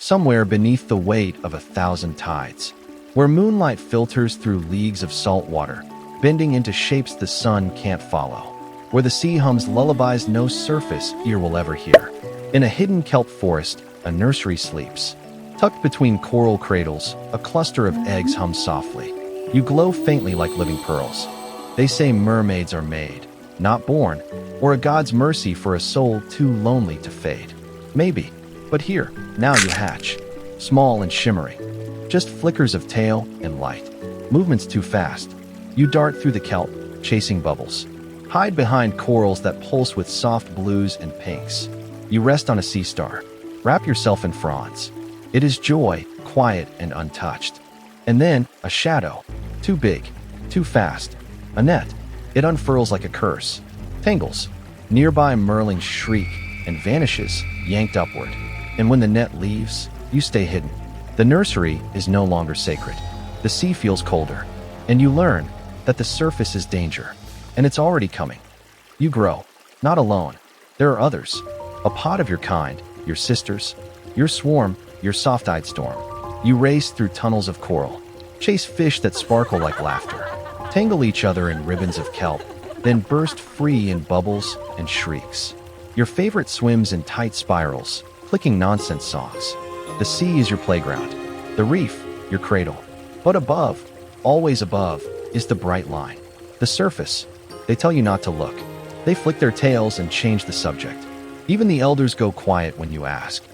somewhere beneath the weight of 1,000 tides, where moonlight filters through leagues of salt water, bending into shapes the sun can't follow, where the sea hums lullabies no surface ear will ever hear. In a hidden kelp forest, a nursery sleeps. Tucked between coral cradles, a cluster of eggs hums softly. You glow faintly like living pearls. They say mermaids are made, not born, or a god's mercy for a soul too lonely to fade. Maybe, but here, now you hatch, small and shimmery. Just flickers of tail and light. Movements too fast. You dart through the kelp, chasing bubbles. Hide behind corals that pulse with soft blues and pinks. You rest on a sea star. Wrap yourself in fronds. It is joy, quiet and untouched. And then, a shadow. Too big, too fast. A net. It unfurls like a curse. Tangles. Nearby merlings shriek and vanishes, yanked upward. And when the net leaves, you stay hidden. The nursery is no longer sacred. The sea feels colder. And you learn that the surface is danger. And it's already coming. You grow. Not alone. There are others. A pod of your kind, your sisters, your swarm, your soft-eyed storm. You race through tunnels of coral. Chase fish that sparkle like laughter. Tangle each other in ribbons of kelp. Then burst free in bubbles and shrieks. Your favorite swims in tight spirals, clicking nonsense songs. The sea is your playground. The reef, your cradle. But above, always above, is the bright line. The surface. They tell you not to look. They flick their tails and change the subject. Even the elders go quiet when you ask.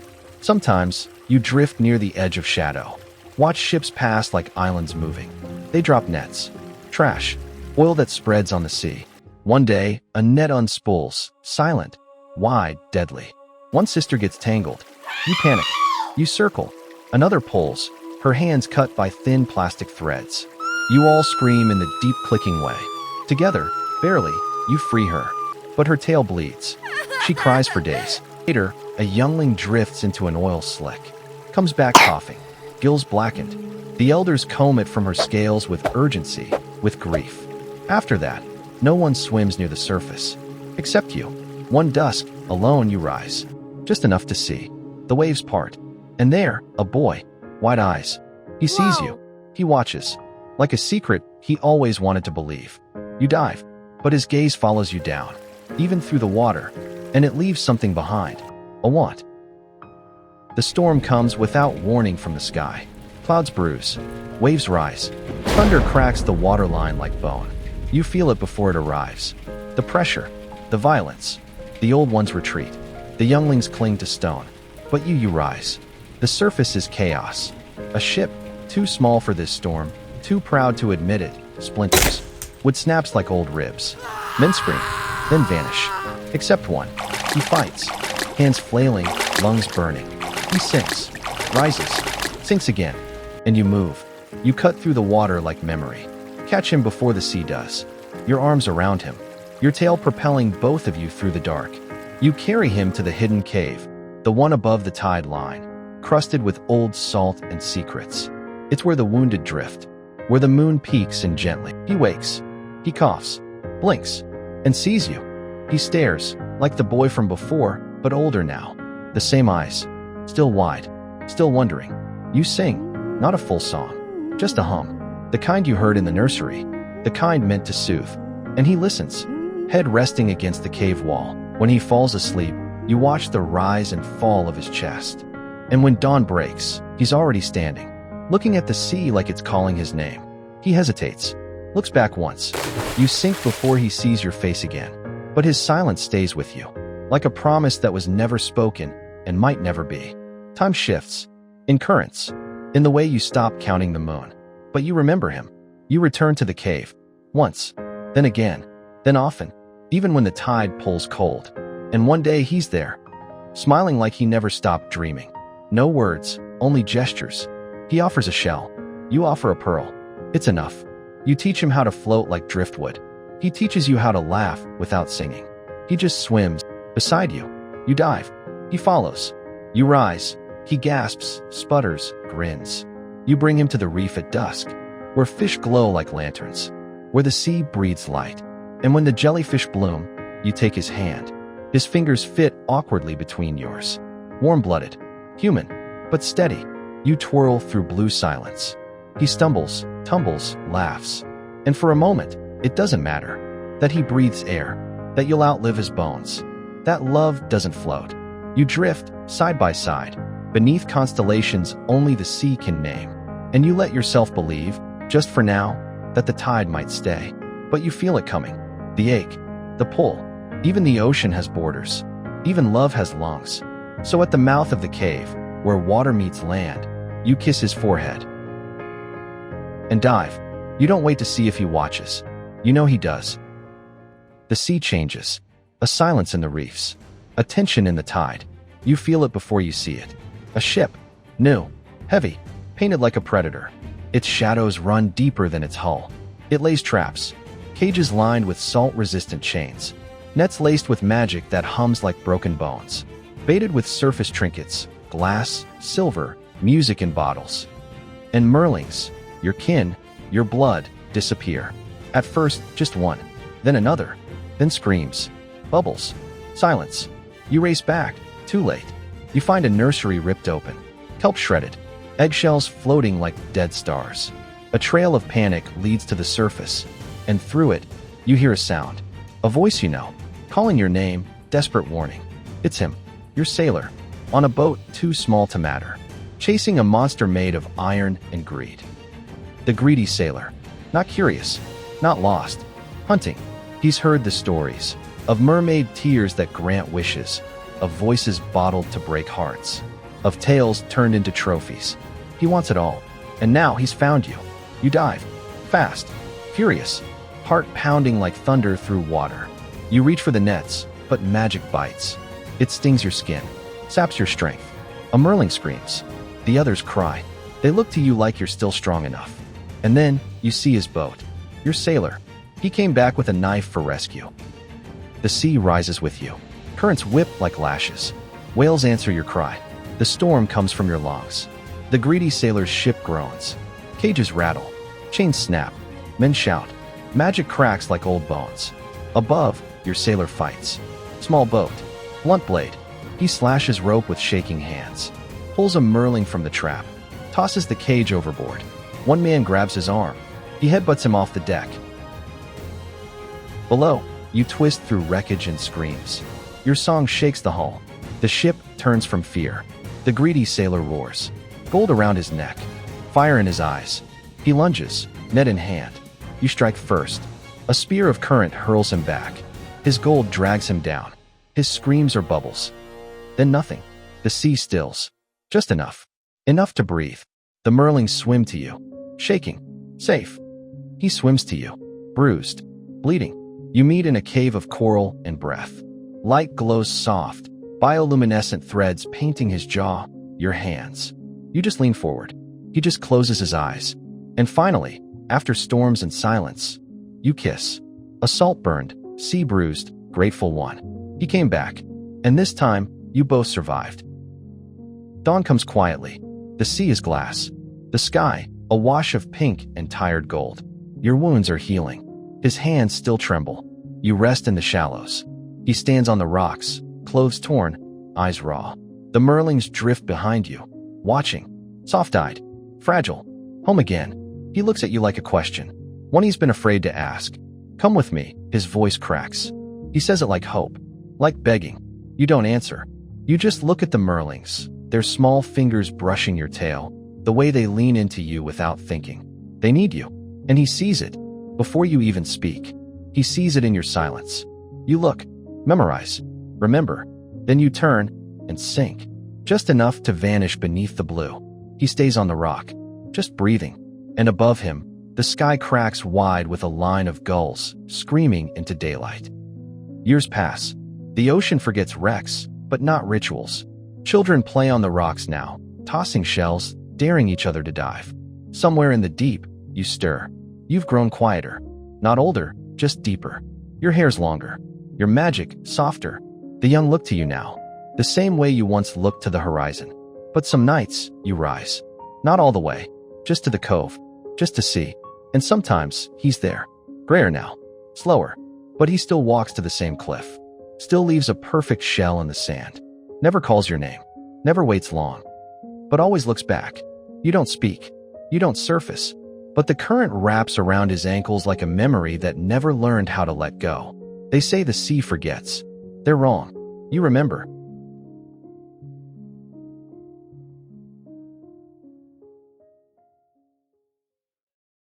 Sometimes, you drift near the edge of shadow. Watch ships pass like islands moving. They drop nets. Trash. Oil that spreads on the sea. One day, a net unspools. Silent. Wide. Deadly. One sister gets tangled. You panic. You circle. Another pulls. Her hands cut by thin plastic threads. You all scream in the deep clicking way. Together, barely, you free her. But her tail bleeds. She cries for days. Later, a youngling drifts into an oil slick. Comes back coughing. Gills blackened. The elders comb it from her scales with urgency, with grief. After that, no one swims near the surface. Except you. One dusk, alone you rise. Just enough to see. The waves part. And there, a boy. Wide eyes. He sees you. He watches. Like a secret he always wanted to believe. You dive. But his gaze follows you down. Even through the water. And it leaves something behind. A want. The storm comes without warning from the sky. Clouds bruise. Waves rise. Thunder cracks the waterline like bone. You feel it before it arrives. The pressure. The violence. The old ones retreat. The younglings cling to stone. But you rise. The surface is chaos. A ship, too small for this storm, too proud to admit it, splinters. Wood snaps like old ribs. Men scream, then vanish. Except one. He fights. Hands flailing, lungs burning. He sinks, rises, sinks again. And you move. You cut through the water like memory. Catch him before the sea does. Your arms around him. Your tail propelling both of you through the dark. You carry him to the hidden cave, the one above the tide line, crusted with old salt and secrets. It's where the wounded drift, where the moon peeks and gently. He wakes. He coughs, blinks, and sees you. He stares, like the boy from before, but older now. The same eyes, still wide, still wondering. You sing, not a full song, just a hum. The kind you heard in the nursery, the kind meant to soothe. And he listens, head resting against the cave wall. When he falls asleep, you watch the rise and fall of his chest. And when dawn breaks, he's already standing, looking at the sea like it's calling his name. He hesitates, looks back once. You sink before he sees your face again. But his silence stays with you, like a promise that was never spoken and might never be. Time shifts, in currents, in the way you stop counting the moon. But you remember him. You return to the cave, once, then again, then often, even when the tide pulls cold. And one day he's there, smiling like he never stopped dreaming. No words, only gestures. He offers a shell. You offer a pearl. It's enough. You teach him how to float like driftwood. He teaches you how to laugh without singing. He just swims beside you. You dive. He follows. You rise. He gasps, sputters, grins. You bring him to the reef at dusk, where fish glow like lanterns, where the sea breathes light. And when the jellyfish bloom, you take his hand. His fingers fit awkwardly between yours. Warm-blooded, human, But steady, you twirl through blue silence. He stumbles, tumbles, laughs. And for a moment, it doesn't matter that he breathes air, that you'll outlive his bones. That love doesn't float. You drift, side by side, beneath constellations only the sea can name. And you let yourself believe, just for now, that the tide might stay. But you feel it coming. The ache, the pull. Even the ocean has borders. Even love has lungs. So at the mouth of the cave, where water meets land, you kiss his forehead and dive. You don't wait to see if he watches. You know he does. The sea changes. A silence in the reefs. A tension in the tide. You feel it before you see it. A ship. New. Heavy. Painted like a predator. Its shadows run deeper than its hull. It lays traps. Cages lined with salt-resistant chains. Nets laced with magic that hums like broken bones. Baited with surface trinkets. Glass, silver, music in bottles. And merlings, your kin, your blood, disappear. At first, just one. Then another. Then screams. Bubbles. Silence. You race back. Too late. You find a nursery ripped open. Kelp shredded. Eggshells floating like dead stars. A trail of panic leads to the surface. And through it, you hear a sound. A voice you know. Calling your name. Desperate warning. It's him. Your sailor. On a boat too small to matter. Chasing a monster made of iron and greed. The greedy sailor. Not curious. Not lost. Hunting. He's heard the stories. Of mermaid tears that grant wishes. Of voices bottled to break hearts. Of tales turned into trophies. He wants it all. And now he's found you. You dive. Fast. Furious. Heart pounding like thunder through water. You reach for the nets, but magic bites. It stings your skin. Saps your strength. A merling screams. The others cry. They look to you like you're still strong enough. And then, you see his boat. Your sailor. He came back with a knife for rescue. The sea rises with you. Currents whip like lashes. Whales answer your cry. The storm comes from your lungs. The greedy sailor's ship groans. Cages rattle. Chains snap. Men shout. Magic cracks like old bones. Above, your sailor fights. Small boat. Blunt blade. He slashes rope with shaking hands. Pulls a merling from the trap. Tosses the cage overboard. One man grabs his arm. He headbutts him off the deck. Below, you twist through wreckage and screams. Your song shakes the hull. The ship turns from fear. The greedy sailor roars. Gold around his neck. Fire in his eyes. He lunges, net in hand. You strike first. A spear of current hurls him back. His gold drags him down. His screams are bubbles. Then nothing. The sea stills. Just enough. Enough to breathe. The merlings swim to you. Shaking. Safe. He swims to you. Bruised. Bleeding. You meet in a cave of coral and breath. Light glows soft. Bioluminescent threads painting his jaw. Your hands. You just lean forward. He just closes his eyes. And finally, after storms and silence, you kiss. A salt-burned, sea-bruised, grateful one. He came back. And this time, you both survived. Dawn comes quietly. The sea is glass. The sky, a wash of pink and tired gold. Your wounds are healing. His hands still tremble. You rest in the shallows. He stands on the rocks, clothes torn, eyes raw. The merlings drift behind you, watching. Soft-eyed. Fragile. Home again. He looks at you like a question. One he's been afraid to ask. Come with me. His voice cracks. He says it like hope. Like begging. You don't answer. You just look at the merlings, their small fingers brushing your tail, the way they lean into you without thinking. They need you. And he sees it. Before you even speak. He sees it in your silence. You look. Memorize. Remember. Then you turn and sink. Just enough to vanish beneath the blue. He stays on the rock. Just breathing. And above him, the sky cracks wide with a line of gulls screaming into daylight. Years pass. The ocean forgets wrecks, but not rituals. Children play on the rocks now, tossing shells, daring each other to dive. Somewhere in the deep, you stir. You've grown quieter. Not older, just deeper. Your hair's longer. Your magic, softer. The young look to you now, the same way you once looked to the horizon. But some nights, you rise. Not all the way, just to the cove, just to see. And sometimes, he's there. Grayer now. Slower. But he still walks to the same cliff. Still leaves a perfect shell in the sand. Never calls your name. Never waits long. but always looks back. You don't speak. You don't surface. But the current wraps around his ankles like a memory that never learned how to let go. They say the sea forgets. They're wrong. You remember.